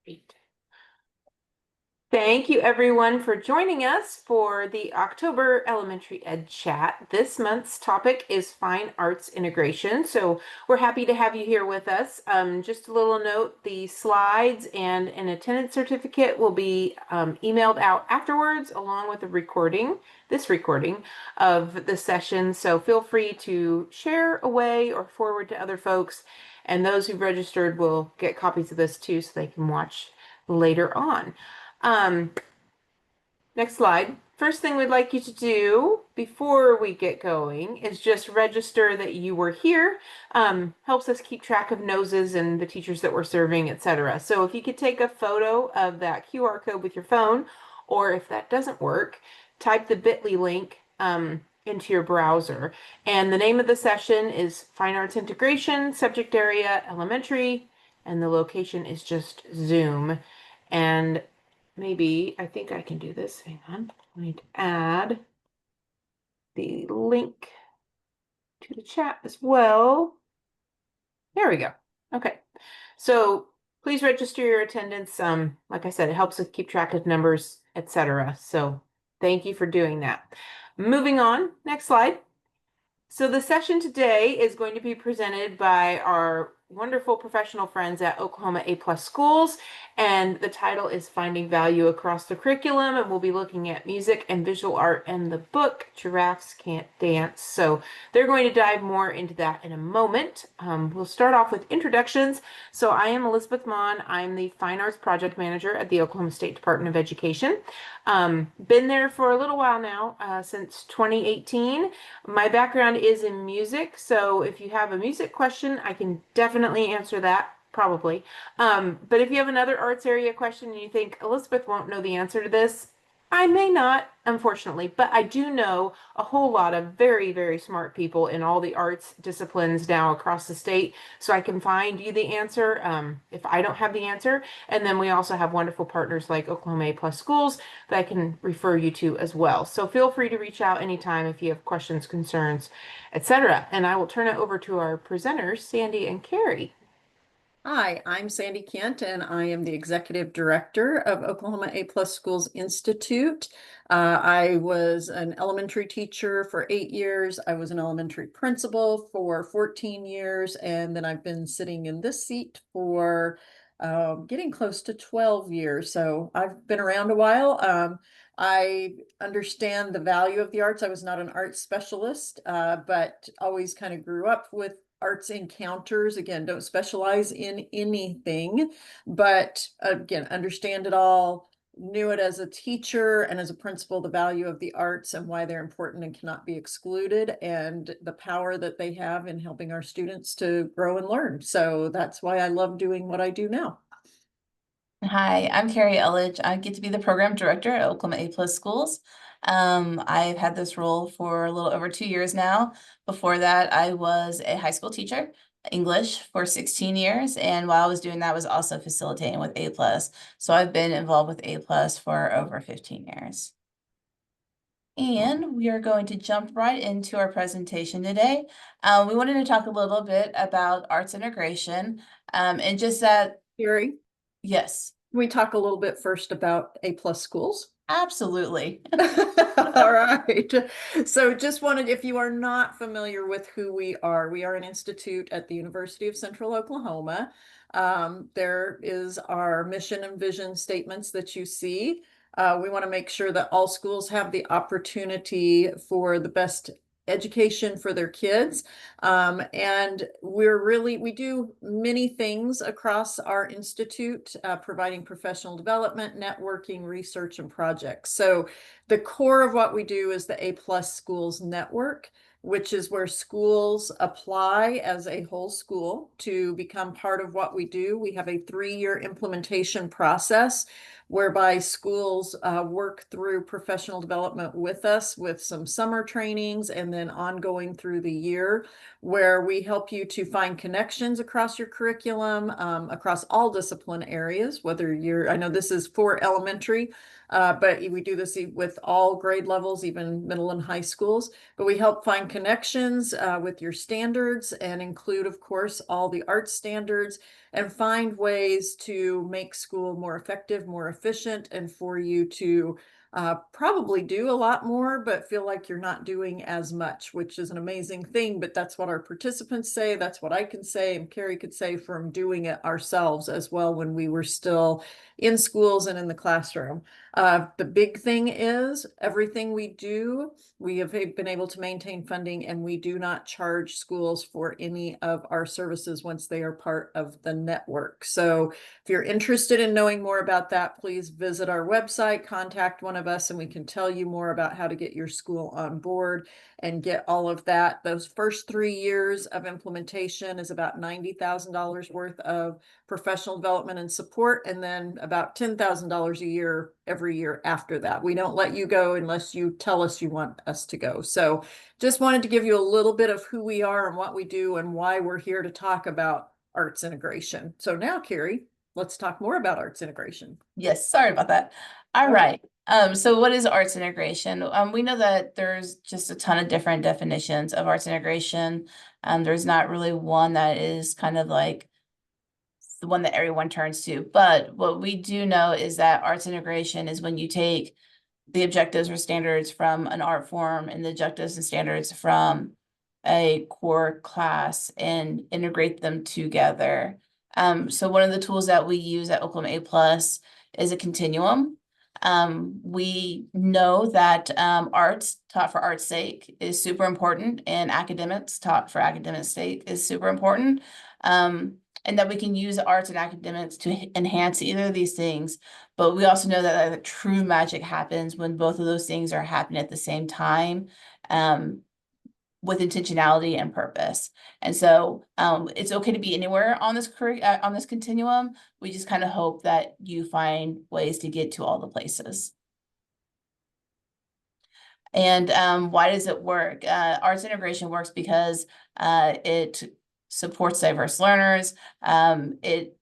Great. Thank you everyone for joining us for the October Elementary Ed Chat. This month's topic is fine arts integration. So we're happy to have you here with us. Just a little note, the slides and an attendance certificate will be emailed out afterwards along with this recording of the session. So feel free to share away or forward to other folks. And those who've registered will get copies of this too so they can watch later on. Um, Next slide. First thing we'd like you to do before we get going is just register that you were here. Helps us keep track of noses and the teachers that we're serving, etc. So if you could take a photo of that QR code with your phone, or if that doesn't work, type the bit.ly link into your browser. And the name of the session is Fine Arts Integration, subject area elementary, and the location is just Zoom. And maybe I think I can do this. Hang on. I need to add the link to the chat as well. There we go. Okay. So please register your attendance. Like I said, it helps us keep track of numbers, etc. So thank you for doing that. Moving on, next slide. So the session today is going to be presented by our wonderful professional friends at Oklahoma A+ Schools, and the title is Finding Value Across the Curriculum, and we'll be looking at music and visual art and the book Giraffes Can't Dance. So they're going to dive more into that in a moment. We'll start off with introductions. So I am Elizabeth Mon. I'm the Fine Arts Project Manager at the Oklahoma State Department of Education. Been there for a little while now, since 2018. My background is in music, so if you have a music question, I can definitely answer that, probably. But if you have another arts area question and you think Elizabeth won't know the answer to this, I may not, unfortunately, but I do know a whole lot of very, very smart people in all the arts disciplines now across the state, so I can find you the answer if I don't have the answer. And then we also have wonderful partners like Oklahoma A+ Schools that I can refer you to as well. So feel free to reach out anytime if you have questions, concerns, etc. And I will turn it over to our presenters, Sandy and Carrie. Hi, I'm Sandy Kent, and I am the Executive Director of Oklahoma A+ Schools Institute. I was an elementary teacher for 8 years. I was an elementary principal for 14 years, and then I've been sitting in this seat for getting close to 12 years. So I've been around a while. I understand the value of the arts. I was not an arts specialist, but always kind of grew up with arts encounters. Again, don't specialize in anything, but again, understand it all, knew it as a teacher and as a principal, the value of the arts and why they're important and cannot be excluded, and the power that they have in helping our students to grow and learn. So that's why I love doing what I do now. Hi, I'm Carrie Elledge. I get to be the program director at Oklahoma A+ Schools. I've had this role for a little over 2 years now. Before that, I was a high school teacher, English, for 16 years. And while I was doing that, I was also facilitating with A+. So I've been involved with A+ for over 15 years. And we are going to jump right into our presentation today. We wanted to talk a little bit about arts integration, and just that. Carrie, Yes. can we talk a little bit first about A+ Schools? Absolutely. All right. So just wanted, if you are not familiar with who we are an institute at the University of Central Oklahoma. There is our mission and vision statements that you see. We want to make sure that all schools have the opportunity for the best education for their kids. And we do many things across our institute, providing professional development, networking, research, and projects. So the core of what we do is the A+ Schools Network, which is where schools apply as a whole school to become part of what we do. We have a 3-year implementation process whereby schools work through professional development with us with some summer trainings and then ongoing through the year, where we help you to find connections across your curriculum, across all discipline areas, whether I know this is for elementary, But we do this with all grade levels, even middle and high schools. But we help find connections with your standards and include, of course, all the art standards and find ways to make school more effective, more efficient, and for you to probably do a lot more, but feel like you're not doing as much, which is an amazing thing. But that's what our participants say. That's what I can say, and Carrie could say from doing it ourselves as well when we were still in schools and in the classroom. The big thing is everything we do, we have been able to maintain funding, and we do not charge schools for any of our services once they are part of the network. So if you're interested in knowing more about that, please visit our website, contact one of us, and we can tell you more about how to get your school on board and get all of that. Those first 3 years of implementation is about $90,000 worth of professional development and support, and then about $10,000 a year every year after that. We don't let you go unless you tell us you want us to go. So just wanted to give you a little bit of who we are and what we do and why we're here to talk about arts integration. So now, Carrie, let's talk more about arts integration. Yes, sorry about that. All right. So what is arts integration? We know that there's just a ton of different definitions of arts integration. There's not really one that is kind of like the one that everyone turns to. But what we do know is that arts integration is when you take the objectives or standards from an art form and the objectives and standards from a core class and integrate them together. So one of the tools that we use at Oklahoma A Plus is a continuum. We know that arts taught for art's sake is super important, and academics taught for academic sake is super important. And that we can use arts and academics to enhance either of these things. But we also know that the true magic happens when both of those things are happening at the same time, with intentionality and purpose. And so it's okay to be anywhere on this continuum. We just kind of hope that you find ways to get to all the places. And why does it work? Arts integration works because it supports diverse learners. It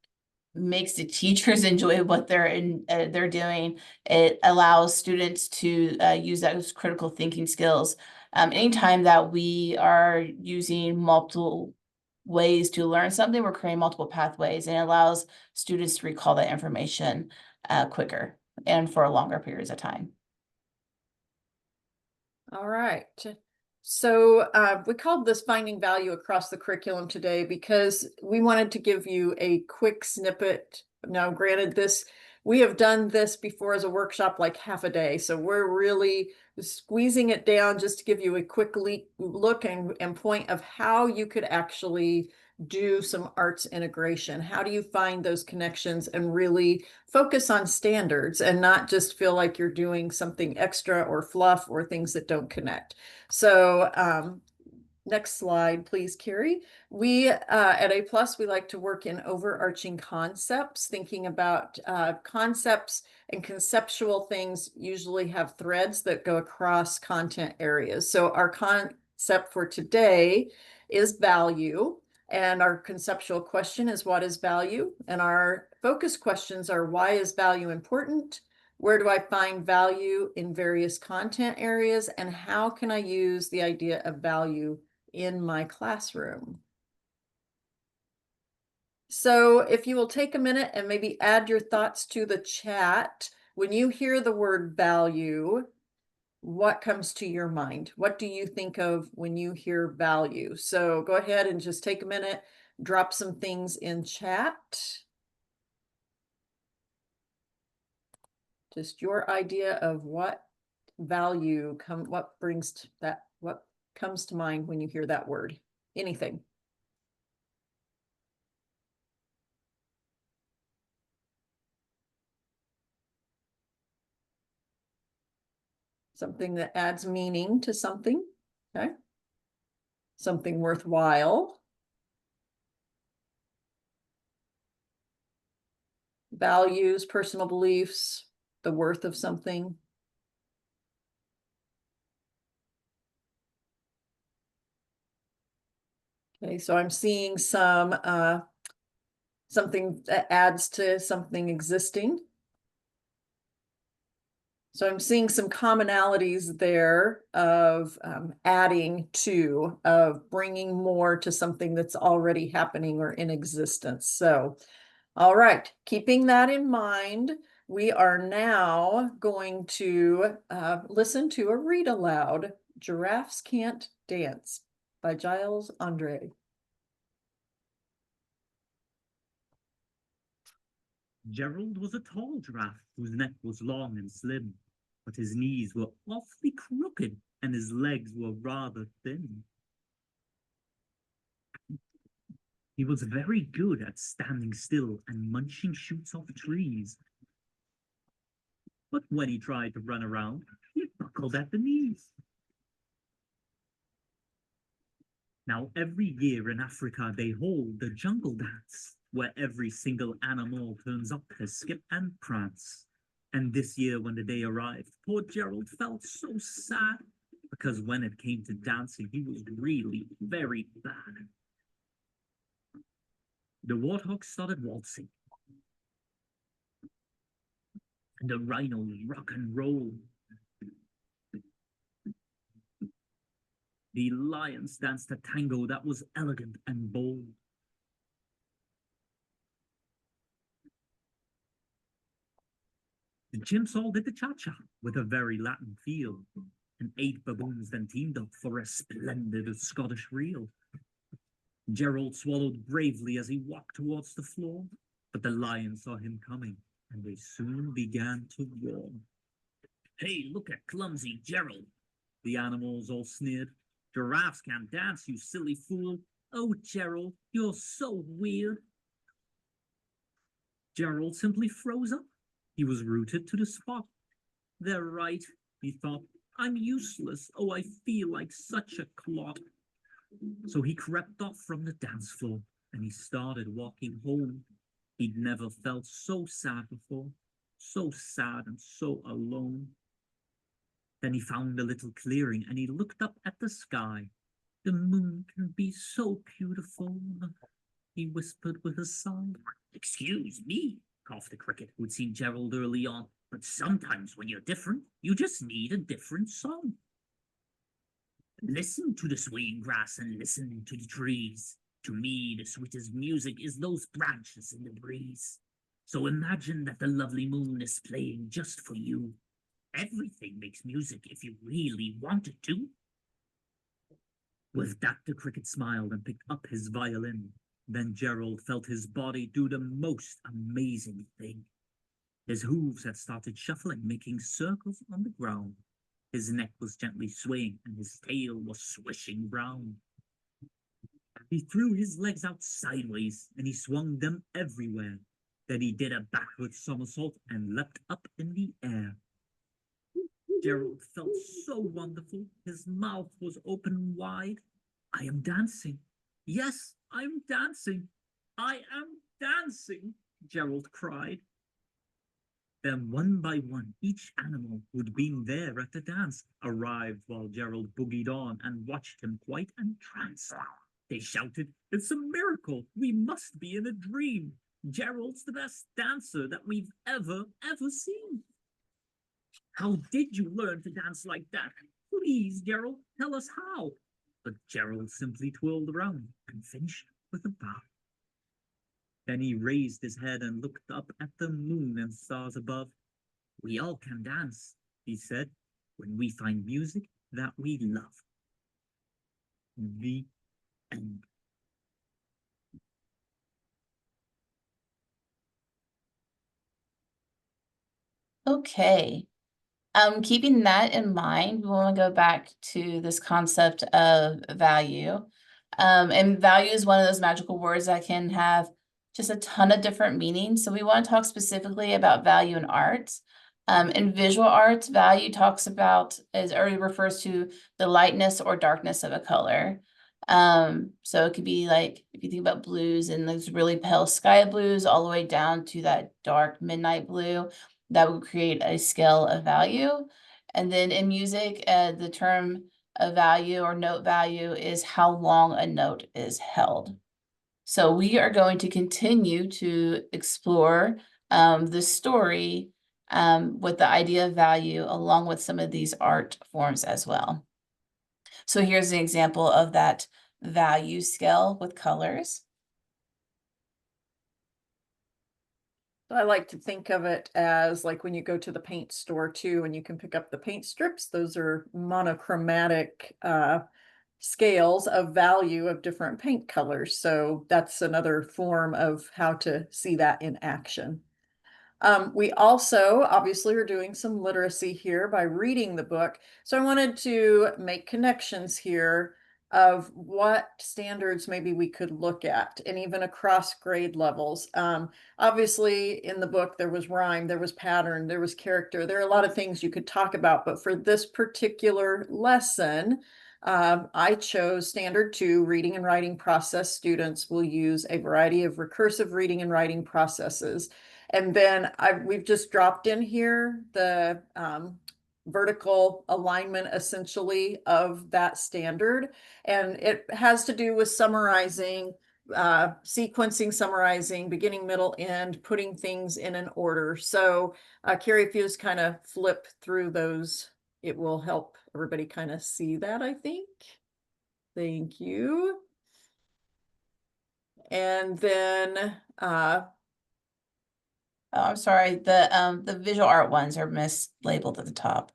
makes the teachers enjoy what they're doing. It allows students to use those critical thinking skills. Anytime that we are using multiple ways to learn something, we're creating multiple pathways, and it allows students to recall that information quicker and for longer periods of time. All right. So we called this Finding Value Across the Curriculum today because we wanted to give you a quick snippet. Now, granted, we have done this before as a workshop like half a day, so we're really squeezing it down just to give you a quick look and point of how you could actually do some arts integration. How do you find those connections and really focus on standards and not just feel like you're doing something extra or fluff or things that don't connect? So next slide, please, Carrie. We at A Plus, we like to work in overarching concepts, thinking about concepts and conceptual things usually have threads that go across content areas. So our concept for today is value. And our conceptual question is, what is value? And our focus questions are, why is value important? Where do I find value in various content areas? And how can I use the idea of value in my classroom? So if you will take a minute and maybe add your thoughts to the chat, when you hear the word value, what comes to your mind? What do you think of when you hear value? So go ahead and just take a minute, drop some things in chat. Just your idea of what value what comes to mind when you hear that word? Anything. Something that adds meaning to something, okay? Something worthwhile. Values, personal beliefs, the worth of something. Okay, so I'm seeing something that adds to something existing. So I'm seeing some commonalities there of adding to, of bringing more to something that's already happening or in existence. So, all right, keeping that in mind, we are now going to listen to a read aloud, Giraffes Can't Dance by Giles Andre. Gerald was a tall giraffe whose neck was long and slim, but his knees were awfully crooked and his legs were rather thin. He was very good at standing still and munching shoots off trees. But when he tried to run around, he buckled at the knees. Now, every year in Africa, they hold the jungle dance, where every single animal turns up to skip and prance. And this year, when the day arrived, poor Gerald felt so sad, because when it came to dancing, he was really very bad. The warthog started waltzing, and the rhinos rock and roll. The lions danced a tango that was elegant and bold. The chimps all did the cha-cha with a very Latin feel, and 8 baboons then teamed up for a splendid Scottish reel. Gerald swallowed bravely as he walked towards the floor, but the lions saw him coming, and they soon began to roar. Hey, look at clumsy Gerald, the animals all sneered. Giraffes can't dance, you silly fool. Oh, Gerald, you're so weird. Gerald simply froze up. He was rooted to the spot. They're right, he thought. I'm useless. Oh, I feel like such a clod. So he crept off from the dance floor and he started walking home. He'd never felt so sad before, so sad and so alone. Then he found a little clearing and he looked up at the sky. The moon can be so beautiful, he whispered with a sigh. Excuse me, coughed the cricket, who'd seen Gerald early on, but sometimes when you're different, you just need a different song. Listen to the swaying grass and listen to the trees. To me, the sweetest music is those branches in the breeze. So imagine that the lovely moon is playing just for you. Everything makes music if you really want it to. With that, the cricket smiled and picked up his violin. Then Gerald felt his body do the most amazing thing. His hooves had started shuffling, making circles on the ground. His neck was gently swaying, and his tail was swishing round. He threw his legs out sideways, and he swung them everywhere. Then he did a backward somersault and leapt up in the air. Gerald felt so wonderful. His mouth was open wide. I am dancing. Yes, I'm dancing. I am dancing, Gerald cried. Then one by one, each animal who'd been there at the dance arrived while Gerald boogied on and watched him quite entranced. They shouted, "It's a miracle! We must be in a dream! Gerald's the best dancer that we've ever seen! How did you learn to dance like that? Please, Gerald, tell us how!" But Gerald simply twirled around and finished with a bow. Then he raised his head and looked up at the moon and stars above. "We all can dance," he said, "when we find music that we love." The end. Okay. Keeping that in mind, we want to go back to this concept of value. And value is one of those magical words that can have just a ton of different meanings. So we want to talk specifically about value in arts. In visual arts, value talks about, as already refers to the lightness or darkness of a color. So it could be like, if you think about blues and those really pale sky blues all the way down to that dark midnight blue, that would create a scale of value. And then in music, the term of value or note value is how long a note is held. So we are going to continue to explore the story with the idea of value along with some of these art forms as well. So here's an example of that value scale with colors. I like to think of it as like when you go to the paint store too, and you can pick up the paint strips. Those are monochromatic scales of value of different paint colors. So that's another form of how to see that in action. We also obviously are doing some literacy here by reading the book. So I wanted to make connections here of what standards maybe we could look at, and even across grade levels. Obviously in the book, there was rhyme, there was pattern, there was character. There are a lot of things you could talk about, but for this particular lesson, I chose standard 2 reading and writing process. Students will use a variety of recursive reading and writing processes. And then we've just dropped in here the vertical alignment essentially of that standard. And it has to do with summarizing, sequencing, summarizing, beginning, middle, end, putting things in an order. So Carrie, if you just kind of flip through those, it will help everybody kind of see that, I think. Thank you. And then Oh, I'm sorry, the visual art ones are mislabeled at the top.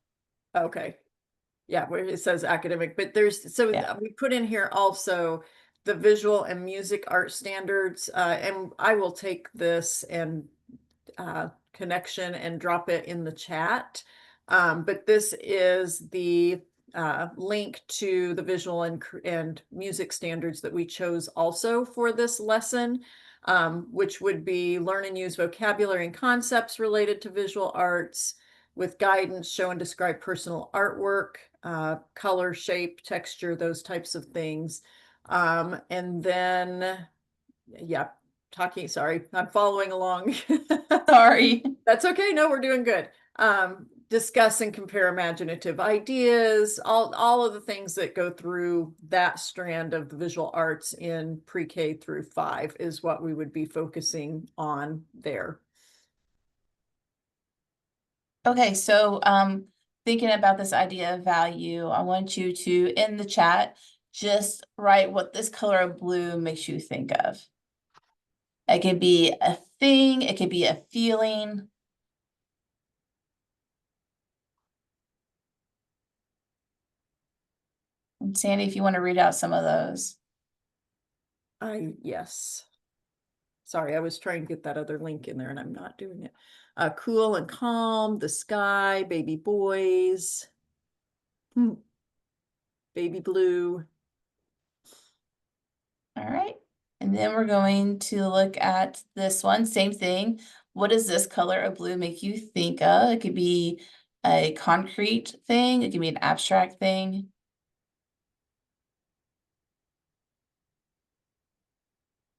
okay. Yeah, where it says academic, but there's, so Yeah. we put in here also the visual and music art standards, and I will take this and connection and drop it in the chat. But this is the link to the visual and music standards that we chose also for this lesson, which would be learn and use vocabulary and concepts related to visual arts with guidance, show and describe personal artwork, color, shape, texture, those types of things. And then, yeah, sorry, I'm following along. Sorry. That's okay. No, we're doing good. Discuss and compare imaginative ideas, all of the things that go through that strand of the visual arts in pre-K through 5 is what we would be focusing on there. Okay, so thinking about this idea of value, I want you to, in the chat, just write what this color of blue makes you think of. It could be a thing, it could be a feeling. And Sandy, if you want to read out some of those. Yes. Sorry, I was trying to get that other link in there and I'm not doing it. Cool and calm, the sky, baby boys, baby blue. All right. And then we're going to look at this one, same thing. What does this color of blue make you think of? It could be a concrete thing, it could be an abstract thing.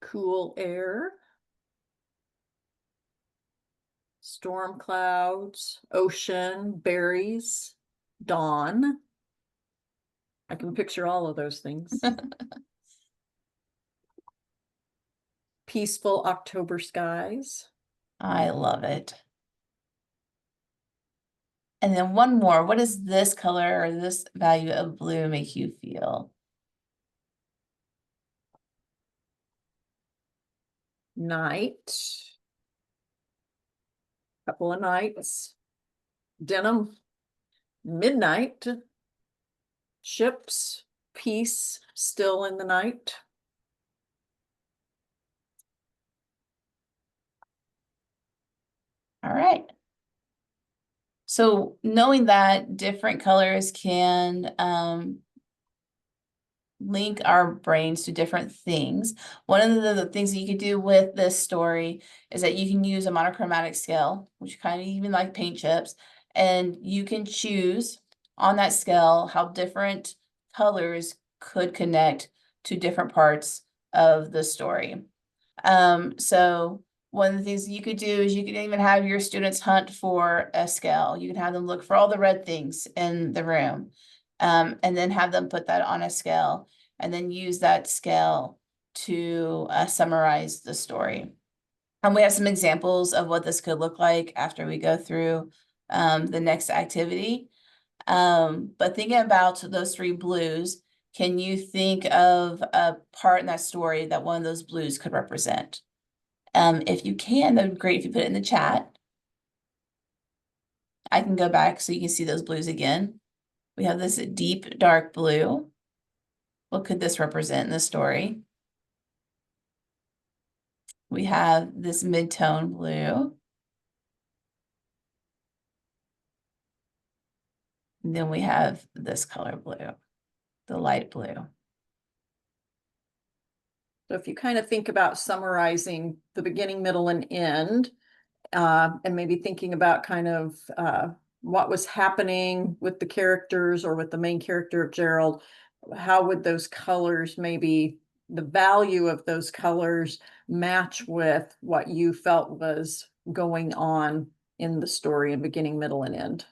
Cool air, storm clouds, ocean, berries, dawn. I can picture all of those things. Peaceful October skies. I love it. And then one more, what does this color or this value of blue make you feel? Night. Couple of nights. Denim. Midnight. Ships. Peace. Still in the night. All right. So knowing that different colors can link our brains to different things. One of the things that you could do with this story is that you can use a monochromatic scale, which kind of even like paint chips, and you can choose on that scale how different colors could connect to different parts of the story. So one of the things you could do is you could even have your students hunt for a scale. You can have them look for all the red things in the room. And then have them put that on a scale and then use that scale to summarize the story. And we have some examples of what this could look like after we go through the next activity. But thinking about those three blues, can you think of a part in that story that one of those blues could represent? If you can, that would be great if you put it in the chat. I can go back so you can see those blues again. We have this deep dark blue. What could this represent in the story? We have this mid-tone blue. And then we have this color blue, the light blue. So if you kind of think about summarizing the beginning, middle, and end, and maybe thinking about kind of what was happening with the characters or with the main character of Gerald, how would those colors, maybe the value of those colors, match with what you felt was going on in the story in beginning, middle, and end?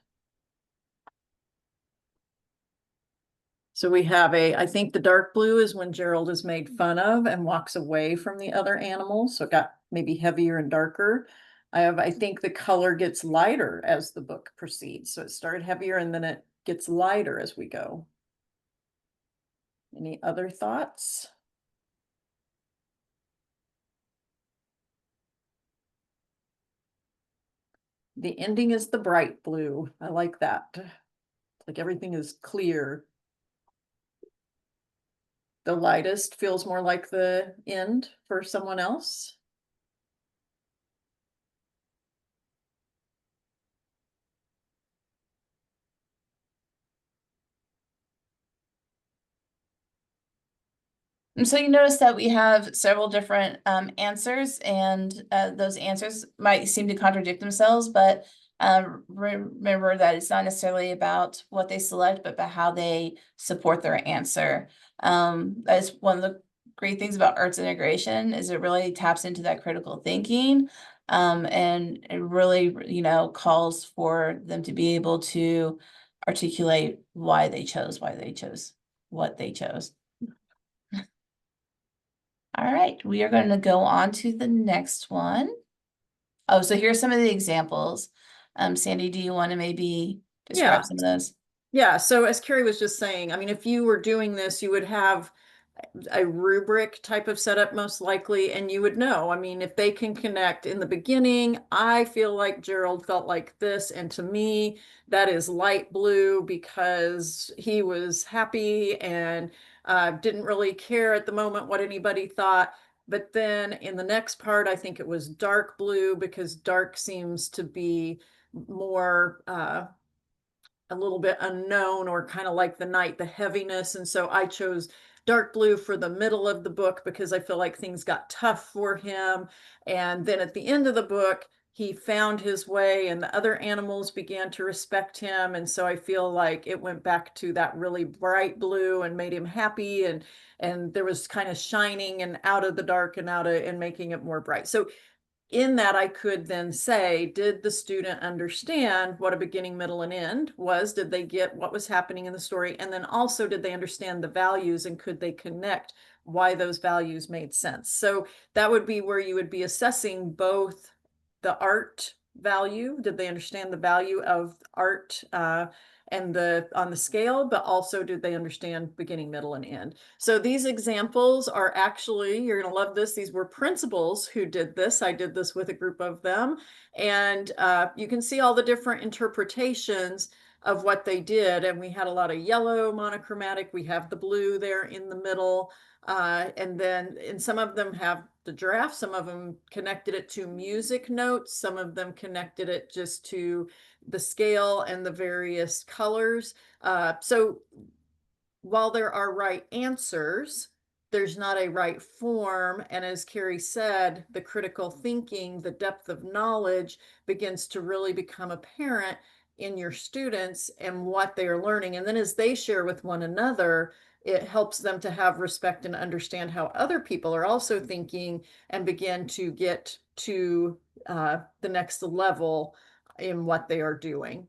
So we have I think the dark blue is when Gerald is made fun of and walks away from the other animals. So it got maybe heavier and darker. I think the color gets lighter as the book proceeds. So it started heavier and then it gets lighter as we go. Any other thoughts? The ending is the bright blue. I like that. Like everything is clear. The lightest feels more like the end for someone else. And so you notice that we have several different answers, and those answers might seem to contradict themselves, but remember that it's not necessarily about what they select, but about how they support their answer. That's one of the great things about arts integration is it really taps into that critical thinking, and it really, you know, calls for them to be able to articulate why they chose what they chose. All right, we are going to go on to the next one. Oh, so here's some of the examples. Sandy, do you want to maybe describe some of those? Yeah, so as Carrie was just saying, I mean, if you were doing this, you would have a rubric type of setup most likely, and you would know, I mean, if they can connect in the beginning, I feel like Gerald felt like this, and to me, that is light blue because he was happy and didn't really care at the moment what anybody thought. But then in the next part, I think it was dark blue because dark seems to be more a little bit unknown or kind of like the night, the heaviness. And so I chose dark blue for the middle of the book because I feel like things got tough for him. And then at the end of the book, he found his way and the other animals began to respect him. And so I feel like it went back to that really bright blue and made him happy. And there was kind of shining and out of the dark and out of and making it more bright. So in that, I could then say, did the student understand what a beginning, middle, and end was? Did they get what was happening in the story? And then also, did they understand the values and could they connect why those values made sense? So that would be where you would be assessing both the art value. Did they understand the value of art and on the scale, but also did they understand beginning, middle, and end? So these examples are actually, you're going to love this. These were principals who did this. I did this with a group of them. And you can see all the different interpretations of what they did. And we had a lot of yellow monochromatic. We have the blue there in the middle. And some of them have the giraffe. Some of them connected it to music notes. Some of them connected it just to the scale and the various colors. So while there are right answers, there's not a right form. And as Carrie said, the critical thinking, the depth of knowledge begins to really become apparent in your students and what they are learning. And then as they share with one another, it helps them to have respect and understand how other people are also thinking and begin to get to the next level in what they are doing.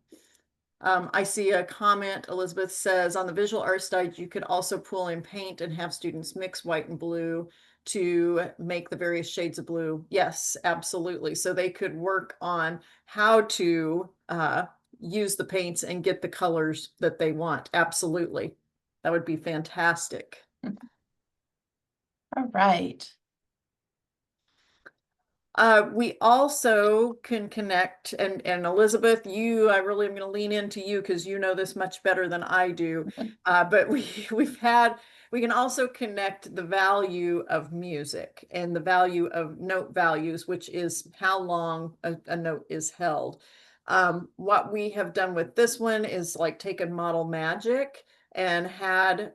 I see a comment, Elizabeth says, on the visual art side, you could also pull in paint and have students mix white and blue to make the various shades of blue. Yes, absolutely. So they could work on how to use the paints and get the colors that they want. Absolutely. That would be fantastic. All right. We also can connect, and Elizabeth, I really am going to lean into you because you know this much better than I do. But we can also connect the value of music and the value of note values, which is how long a note is held. What we have done with this one is like taken Model Magic and had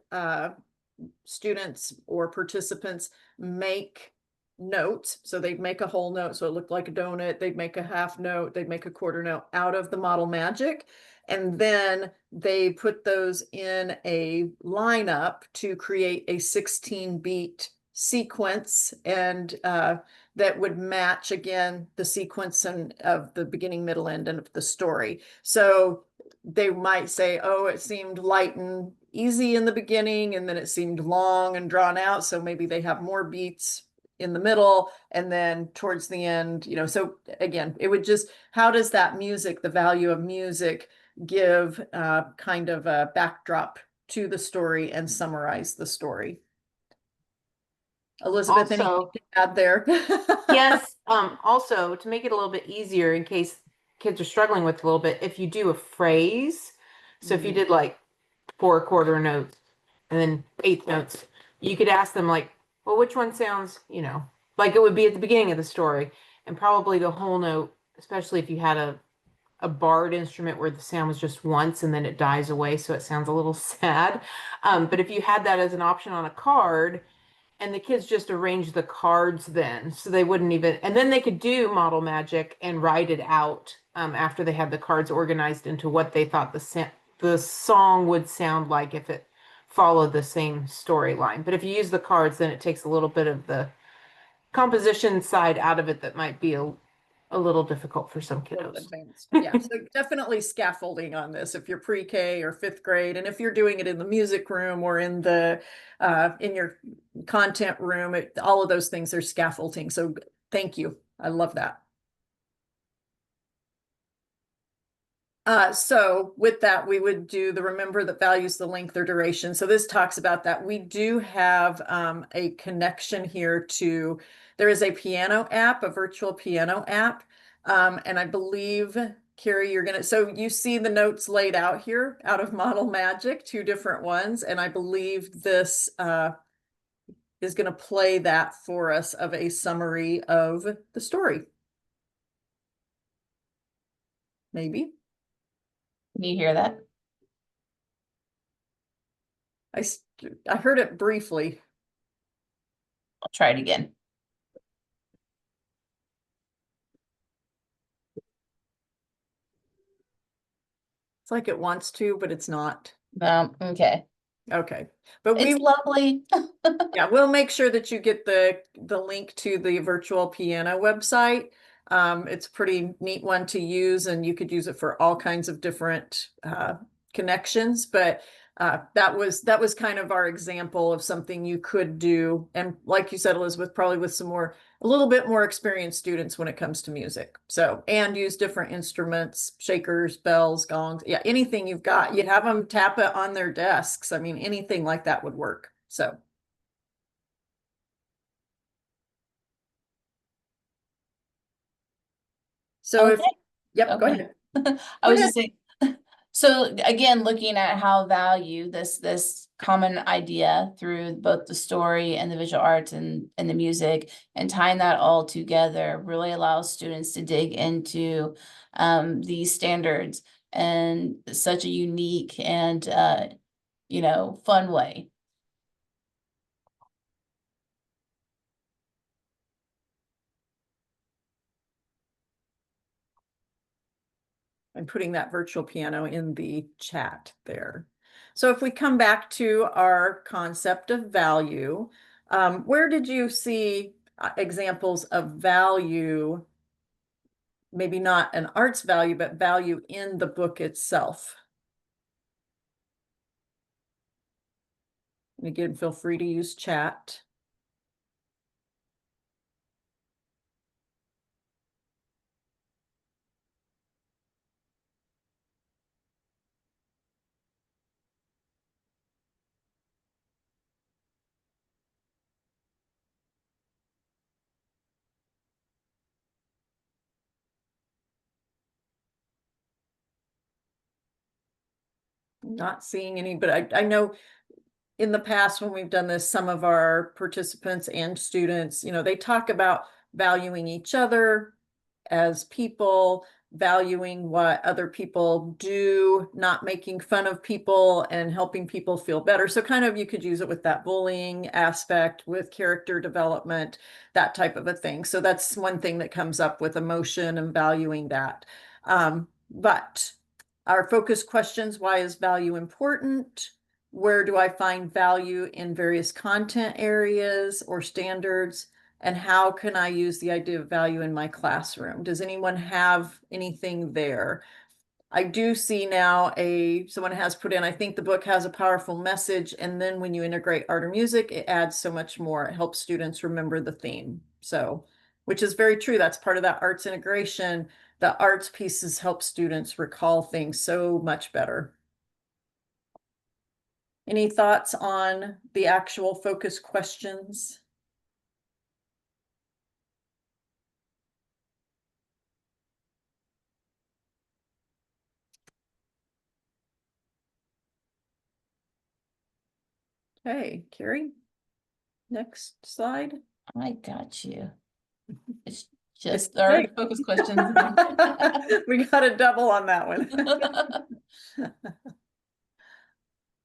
students or participants make notes. So they'd make a whole note. So it looked like a donut. They'd make a half note. They'd make a quarter note out of the Model Magic. And then they put those in a lineup to create a 16-beat sequence, and that would match again the sequence of the beginning, middle, end, and of the story. So they might say, oh, it seemed light and easy in the beginning, and then it seemed long and drawn out. So maybe they have more beats in the middle, and then towards the end, so again, it would just, how does that music, the value of music, give kind of a backdrop to the story and summarize the story? Elizabeth, anything Also, to add there? yes, also to make it a little bit easier in case kids are struggling with it a little bit, if you do a phrase, so if you did like 4 quarter notes and then eighth notes, you could ask them like, well, which one sounds, like it would be at the beginning of the story, and probably the whole note, especially if you had a barred instrument where the sound was just once and then it dies away, so it sounds a little sad. But if you had that as an option on a card, and the kids just arranged the cards then, so they wouldn't even, and then they could do Model Magic and write it out after they had the cards organized into what they thought the song would sound like if it followed the same storyline. But if you use the cards, then it takes a little bit of the composition side out of it that might be a little difficult for some kiddos. Advanced. Yeah, so definitely scaffolding on this if you're pre-K or fifth grade, and if you're doing it in the music room or in your content room, all of those things are scaffolding. So thank you. I love that. So with that, we would do the remember that values the length or duration. So this talks about that. We do have a connection here to, there is a piano app, a virtual piano app. And I believe, Carrie, so you see the notes laid out here out of Model Magic, 2 different ones. And I believe this is going to play that for us of a summary of the story. Maybe. Can you hear that? I heard it briefly. I'll try it again. It's like it wants to, but it's not. Okay. Okay, but It's lovely. yeah, we'll make sure that you get the link to the virtual piano website. It's a pretty neat one to use, and you could use it for all kinds of different connections. But that was kind of our example of something you could do. And like you said, Elizabeth, probably with a little bit more experienced students when it comes to music. So, and use different instruments, shakers, bells, gongs. Yeah, anything you've got, you have them tap it on their desks. I mean, anything like that would work. So. So Okay. Yep, go Okay. ahead. I was just saying, so again, looking at how value this common idea through both the story and the visual arts and the music, and tying that all together really allows students to dig into these standards in such a unique and fun way. I'm putting that virtual piano in the chat there. So if we come back to our concept of value, where did you see examples of value, maybe not an arts value, but value in the book itself? And again, feel free to use chat. Not seeing any, but I know in the past when we've done this, some of our participants and students, they talk about valuing each other as people, valuing what other people do, not making fun of people and helping people feel better. So kind of you could use it with that bullying aspect, with character development, that type of a thing. So that's one thing that comes up with emotion and valuing that. But our focus questions: why is value important? Where do I find value in various content areas or standards? And how can I use the idea of value in my classroom? Does anyone have anything there? I do see now someone has put in, I think the book has a powerful message. And then when you integrate art or music, it adds so much more. It helps students remember the theme. So, which is very true. That's part of that arts integration. The arts pieces help students recall things so much better. Any thoughts on the actual focus questions? Okay, Carrie, next slide. I got you. It's just our focus questions. We got a double on that one.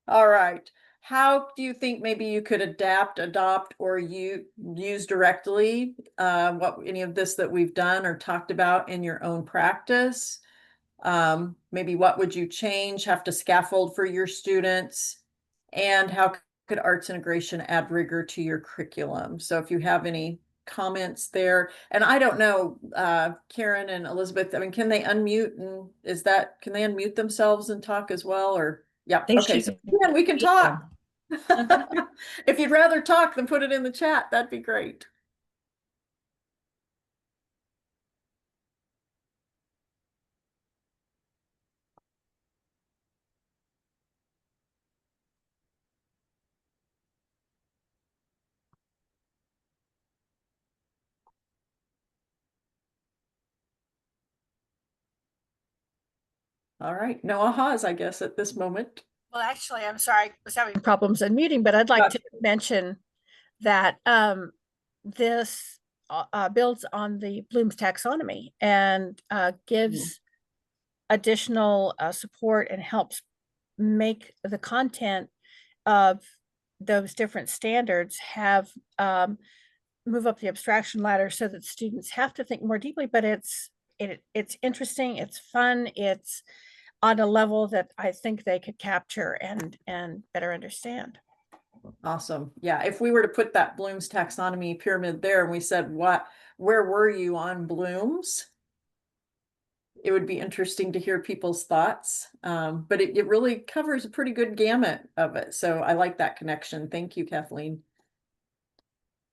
All right. How do you think maybe you could adapt, adopt, or you use directly what any of this that we've done or talked about in your own practice? Maybe what would you change, have to scaffold for your students? And how could arts integration add rigor to your curriculum? So if you have any comments there, and I don't know, Karen and Elizabeth, I mean, can they unmute, and can they unmute themselves and talk as well? Or yeah, They okay, should so yeah, we can talk. If you'd rather talk, then put it in the chat. That'd be great. All right, no ahas, I guess, at this moment. Well, actually, I'm sorry, I was having problems unmuting, but I'd like to mention that this builds on the Bloom's taxonomy and gives additional support and helps make the content of those different standards have move up the abstraction ladder so that students have to think more deeply, but it's interesting, it's fun, it's on a level that I think they could capture and better understand. Awesome. Yeah, if we were to put that Bloom's taxonomy pyramid there and we said, where were you on Bloom's? It would be interesting to hear people's thoughts. But it really covers a pretty good gamut of it. So I like that connection. Thank you, Kathleen.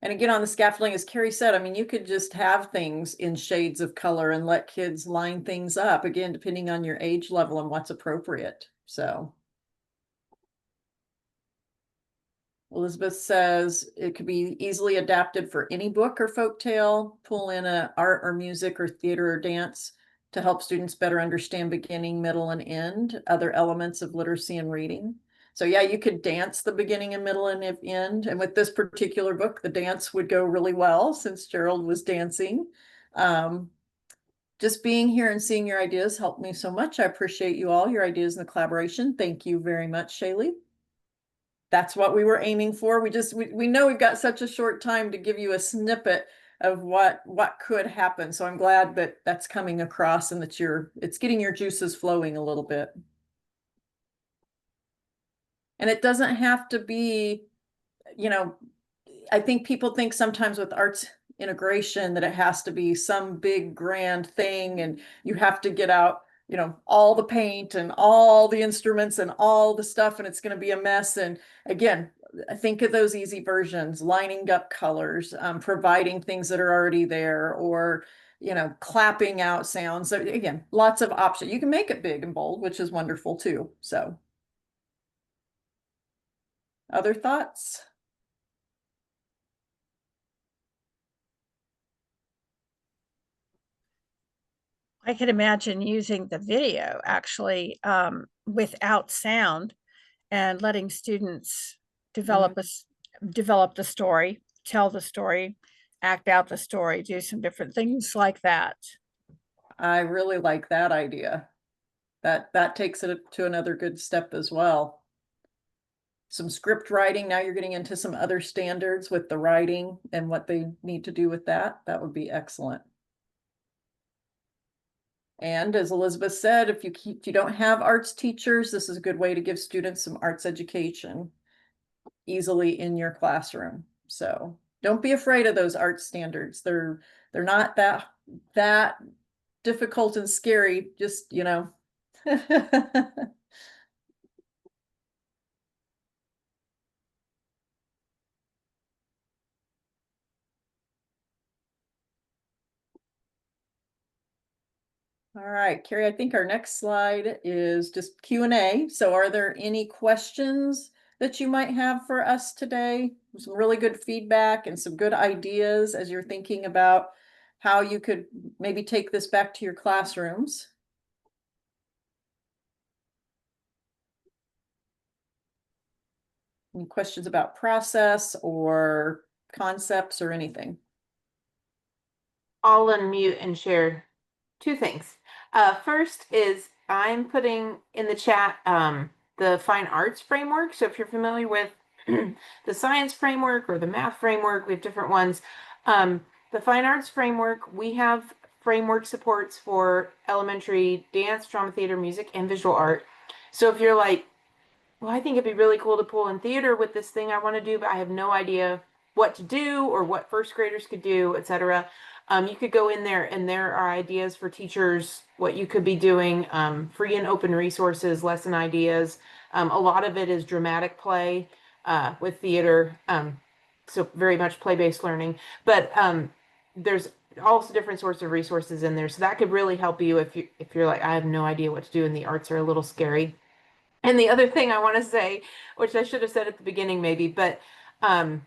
And again, on the scaffolding, as Carrie said, I mean, you could just have things in shades of color and let kids line things up, again, depending on your age level and what's appropriate. So Elizabeth says it could be easily adapted for any book or folktale. Pull in a art or music or theater or dance to help students better understand beginning, middle, and end, other elements of literacy and reading. So yeah, you could dance the beginning and middle and end. And with this particular book, the dance would go really well since Gerald was dancing. Just being here and seeing your ideas helped me so much. I appreciate you all, your ideas and the collaboration. Thank you very much, Shaylee. That's what we were aiming for. We know we've got such a short time to give you a snippet of what could happen. So I'm glad that that's coming across and that it's getting your juices flowing a little bit. And it doesn't have to be, I think people think sometimes with arts integration that it has to be some big grand thing and you have to get out, all the paint and all the instruments and all the stuff, and it's going to be a mess. And again, I think of those easy versions, lining up colors, providing things that are already there, or clapping out sounds. So again, lots of options. You can make it big and bold, which is wonderful too. So other thoughts? I could imagine using the video actually without sound and letting students develop develop the story, tell the story, act out the story, do some different things like that. I really like that idea. That takes it to another good step as well. Some script writing, now you're getting into some other standards with the writing and what they need to do with that. That would be excellent. And as Elizabeth said, if you don't have arts teachers, this is a good way to give students some arts education easily in your classroom. So don't be afraid of those art standards. They're not that difficult and scary. Just, you know. All right, Carrie, I think our next slide is just Q&A. So are there any questions that you might have for us today? Some really good feedback and some good ideas as you're thinking about how you could maybe take this back to your classrooms. Any questions about process or concepts or anything? I'll unmute and share two things. First is I'm putting in the chat the fine arts framework. So if you're familiar with the science framework or the math framework, we have different ones. The fine arts framework, we have framework supports for elementary dance, drama, theater, music, and visual art. So if you're like, well, I think it'd be really cool to pull in theater with this thing I want to do, but I have no idea what to do or what first graders could do, etc. You could go in there and there are ideas for teachers, what you could be doing, free and open resources, lesson ideas. A lot of it is dramatic play with theater, so very much play-based learning. But there's also different sorts of resources in there, so that could really help you if you're like, I have no idea what to do and the arts are a little scary. And the other thing I want to say, which I should have said at the beginning maybe, but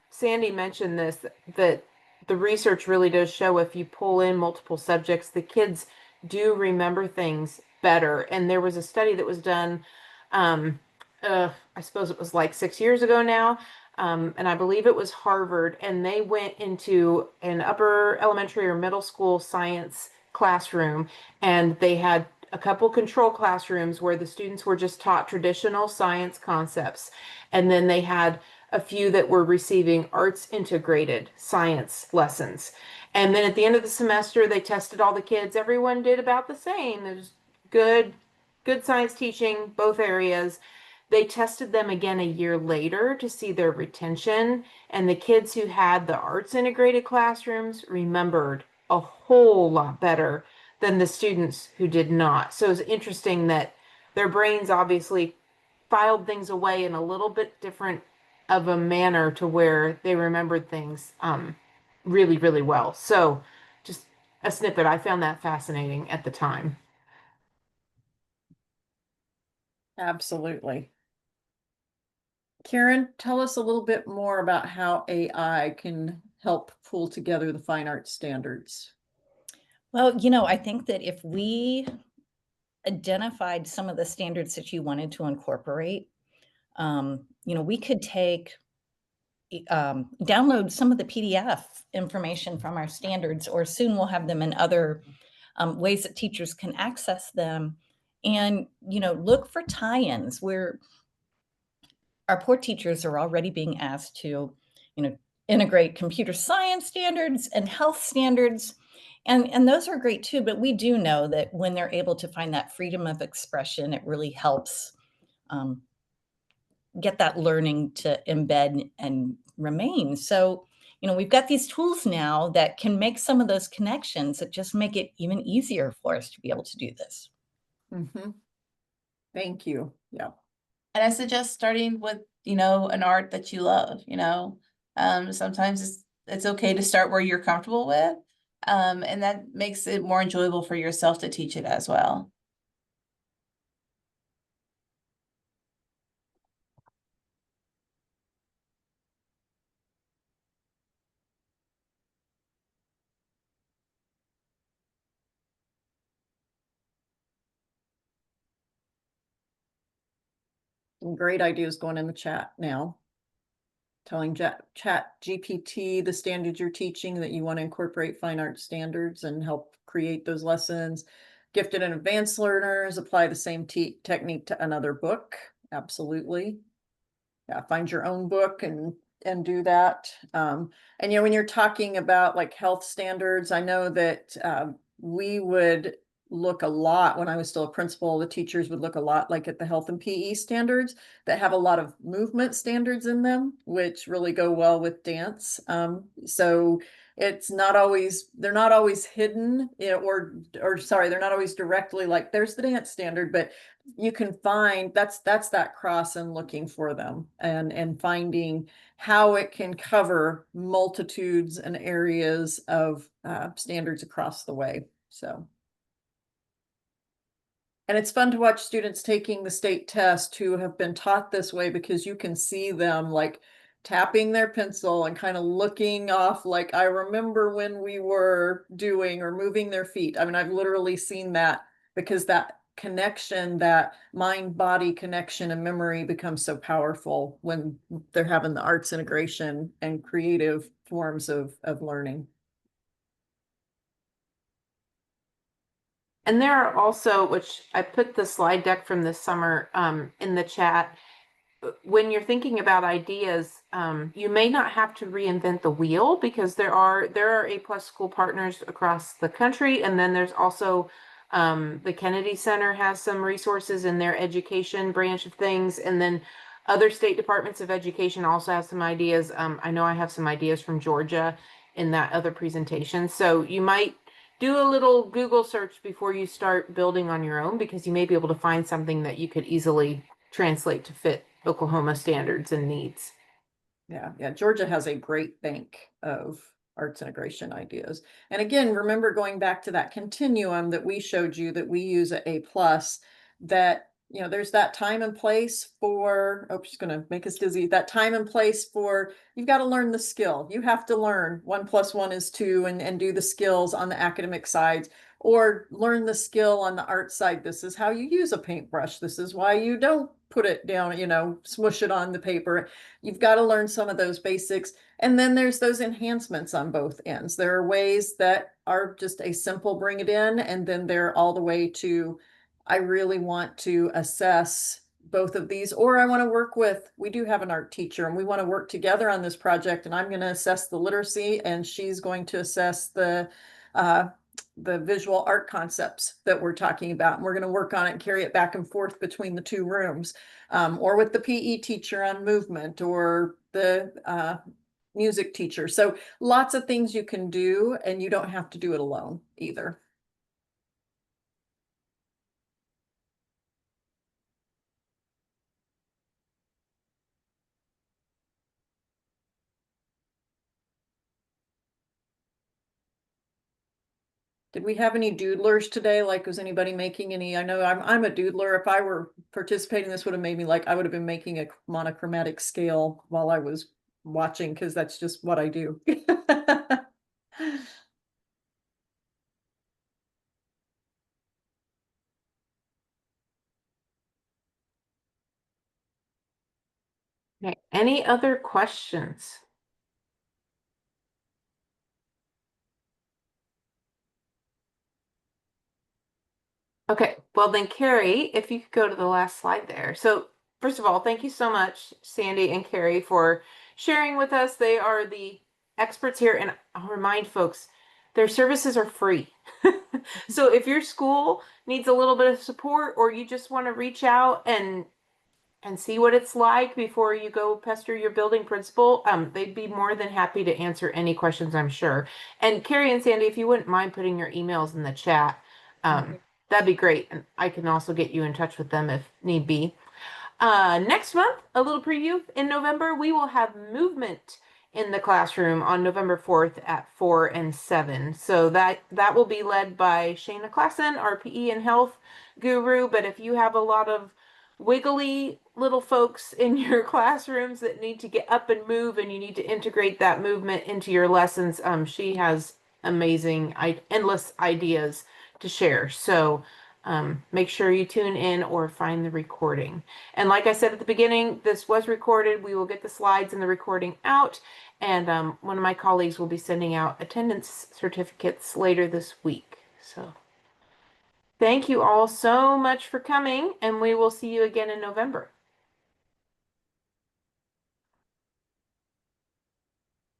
Sandy mentioned this, that the research really does show if you pull in multiple subjects, the kids do remember things better. And there was a study that was done, um, I suppose it was like 6 years ago now, and I believe it was Harvard, and they went into an upper elementary or middle school science classroom, and they had a couple control classrooms where the students were just taught traditional science concepts. And then they had a few that were receiving arts integrated science lessons. And then at the end of the semester, they tested all the kids. Everyone did about the same. There's good science teaching, both areas. They tested them again a year later to see their retention. And the kids who had the arts integrated classrooms remembered a whole lot better than the students who did not. So it's interesting that their brains obviously filed things away in a little bit different of a manner to where they remembered things really, really well. So just a snippet. I found that fascinating at the time. Absolutely. Karen, tell us a little bit more about how AI can help pull together the fine arts standards. Well, you know, I think that if we identified some of the standards that you wanted to incorporate, you know, we could download some of the PDF information from our standards, or soon we'll have them in other ways that teachers can access them. And, you know, look for tie-ins where our poor teachers are already being asked to, you know, integrate computer science standards and health standards. And those are great too, but we do know that when they're able to find that freedom of expression, it really helps um, get that learning to embed and remain. So, you know, we've got these tools now that can make some of those connections that just make it even easier for us to be able to do this. Mm-hmm. Thank you. Yeah. And I suggest starting with, you know, an art that you love, you know. Sometimes it's okay to start where you're comfortable with. And that makes it more enjoyable for yourself to teach it as well. great ideas going in the chat now. Telling Chat GPT the standards you're teaching, that you want to incorporate fine art standards and help create those lessons. Gifted and advanced learners apply the same technique to another book. Absolutely. Yeah, find your own book and do that. And when you're talking about like health standards, I know that we would look a lot when I was still a principal, the teachers would look a lot like at the health and PE standards that have a lot of movement standards in them, which really go well with dance. So it's not always, they're not always hidden, or sorry, they're not always directly like there's the dance standard, but you can find that's that cross and looking for them and finding how it can cover multitudes and areas of standards across the way. So. And it's fun to watch students taking the state test who have been taught this way, because you can see them like tapping their pencil and kind of looking off like, I remember when we were doing, or moving their feet. I mean, I've literally seen that, because that connection, that mind-body connection and memory becomes so powerful when they're having the arts integration and creative forms of learning. And there are also, which I put the slide deck from this summer in the chat, when you're thinking about ideas, you may not have to reinvent the wheel, because there are A+ school partners across the country. And then there's also the Kennedy Center has some resources in their education branch of things. And then other state departments of education also have some ideas. I know I have some ideas from Georgia in that other presentation. So you might do a little Google search before you start building on your own, because you may be able to find something that you could easily translate to fit Oklahoma standards and needs. Yeah. Georgia has a great bank of arts integration ideas. And again, remember going back to that continuum that we showed you that we use at A+, that there's that time and place for, oh, she's gonna make us dizzy, that time and place for, you've got to learn the skill. You have to learn 1 + 1 is 2 and do the skills on the academic sides, or learn the skill on the art side. This is how you use a paintbrush. This is why you don't put it down, smush it on the paper. You've got to learn some of those basics. And then there's those enhancements on both ends. There are ways that are just a simple bring it in, and then they're all the way to, I really want to assess both of these, or I want to work with, we do have an art teacher and we want to work together on this project, and I'm going to assess the literacy and she's going to assess the visual art concepts that we're talking about. And we're going to work on it and carry it back and forth between the two rooms, or with the PE teacher on movement, or the music teacher. So lots of things you can do, and you don't have to do it alone either. Did we have any doodlers today? Like, was anybody making any? I know I'm a doodler. If I were participating, this would have made me like, I would have been making a monochromatic scale while I was watching, because that's just what I do. Okay. Any other questions? Okay, well then, Carrie, if you could go to the last slide there. So first of all, thank you so much, Sandy and Carrie, for sharing with us. They are the experts here, and I'll remind folks, their services are free. So if your school needs a little bit of support, or you just want to reach out and see what it's like before you go pester your building principal, they'd be more than happy to answer any questions, I'm sure. And Carrie and Sandy, if you wouldn't mind putting your emails in the chat, that'd be great. And I can also get you in touch with them if need be. Next month, a little preview. In November, we will have movement in the classroom on November 4th at 4 and 7. So that will be led by Shayna Klassen, our PE and health guru. But if you have a lot of wiggly little folks in your classrooms that need to get up and move, and you need to integrate that movement into your lessons, she has amazing, endless ideas to share. So make sure you tune in or find the recording. And like I said at the beginning, this was recorded. We will get the slides and the recording out. And one of my colleagues will be sending out attendance certificates later this week. So thank you all so much for coming, and we will see you again in November.